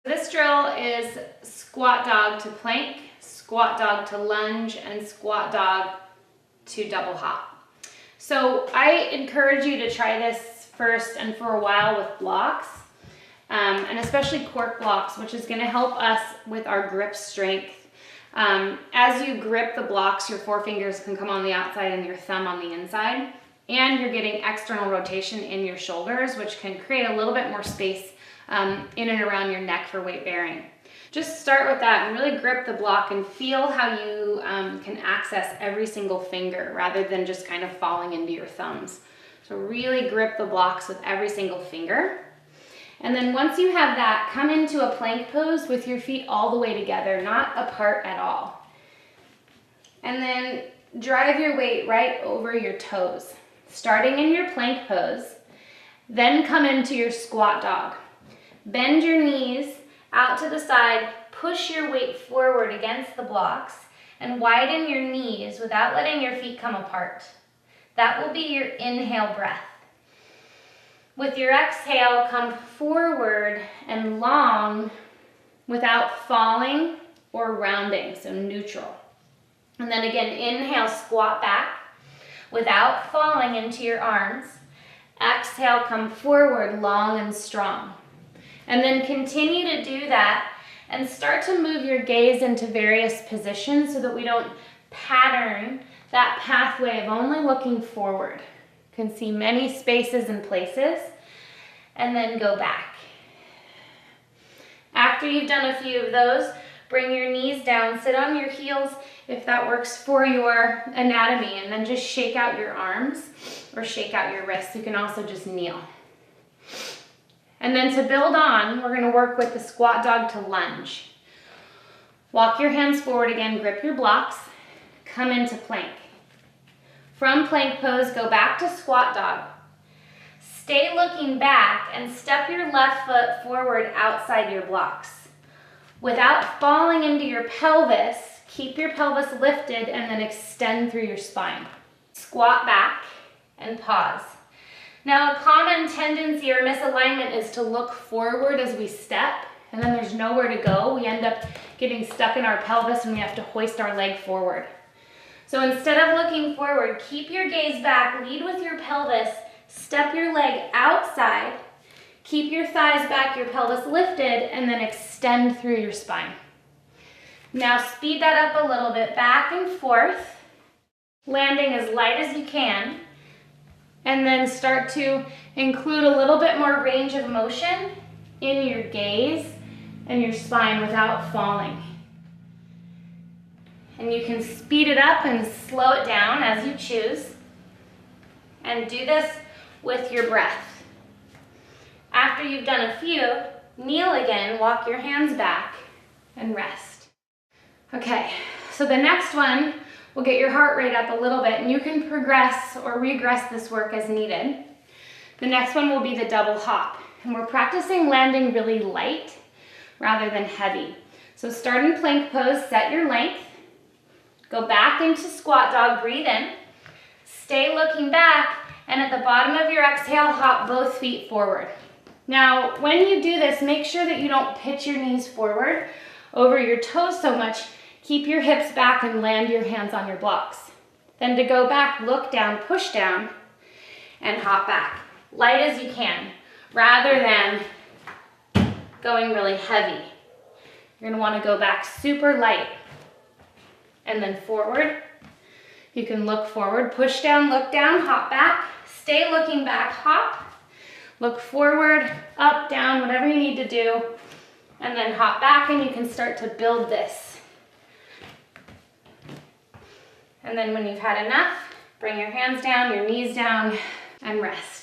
This drill is squat dog to plank, squat dog to lunge, and squat dog to double hop. So I encourage you to try this first and for a while with blocks, and especially cork blocks, which is going to help us with our grip strength. As you grip the blocks, your forefingers can come on the outside and your thumb on the inside, and you're getting external rotation in your shoulders, which can create a little bit more space in and around your neck for weight bearing. Just start with that and really grip the block and feel how you can access every single finger rather than just kind of falling into your thumbs. So really grip the blocks with every single finger. And then once you have that, come into a plank pose with your feet all the way together, not apart at all. And then drive your weight right over your toes, starting in your plank pose, then come into your squat dog. Bend your knees out to the side, push your weight forward against the blocks, and widen your knees without letting your feet come apart. That will be your inhale breath. With your exhale, come forward and long without falling or rounding, so neutral. And then again, inhale, squat back without falling into your arms. Exhale, come forward, long and strong. And then continue to do that and start to move your gaze into various positions so that we don't pattern that pathway of only looking forward. You can see many spaces and places, and then go back. After you've done a few of those, bring your knees down, sit on your heels if that works for your anatomy, and then just shake out your arms or shake out your wrists. You can also just kneel. And then to build on, we're gonna work with the squat dog to lunge. Walk your hands forward again, grip your blocks, come into plank. From plank pose, go back to squat dog. Stay looking back and step your left foot forward outside your blocks. Without falling into your pelvis, keep your pelvis lifted and then extend through your spine. Squat back and pause. Now, a common tendency or misalignment is to look forward as we step, and then there's nowhere to go. We end up getting stuck in our pelvis and we have to hoist our leg forward. So instead of looking forward, keep your gaze back, lead with your pelvis, step your leg outside, keep your thighs back, your pelvis lifted, and then extend through your spine. Now speed that up a little bit, back and forth, landing as light as you can. And then start to include a little bit more range of motion in your gaze and your spine without falling. And you can speed it up and slow it down as you choose. And do this with your breath. After you've done a few, kneel again, walk your hands back, and rest. Okay, so the next one will get your heart rate up a little bit, and you can progress or regress this work as needed. The next one will be the double hop, and we're practicing landing really light rather than heavy. So start in plank pose, set your length, go back into squat dog, breathe in, stay looking back, and at the bottom of your exhale, hop both feet forward. Now, when you do this, make sure that you don't pitch your knees forward over your toes so much. Keep your hips back and land your hands on your blocks. Then to go back, look down, push down, and hop back. Light as you can, rather than going really heavy. You're gonna wanna go back super light. And then forward. You can look forward, push down, look down, hop back. Stay looking back, hop. Look forward, up, down, whatever you need to do. And then hop back, and you can start to build this. And then when you've had enough, bring your hands down, your knees down, and rest.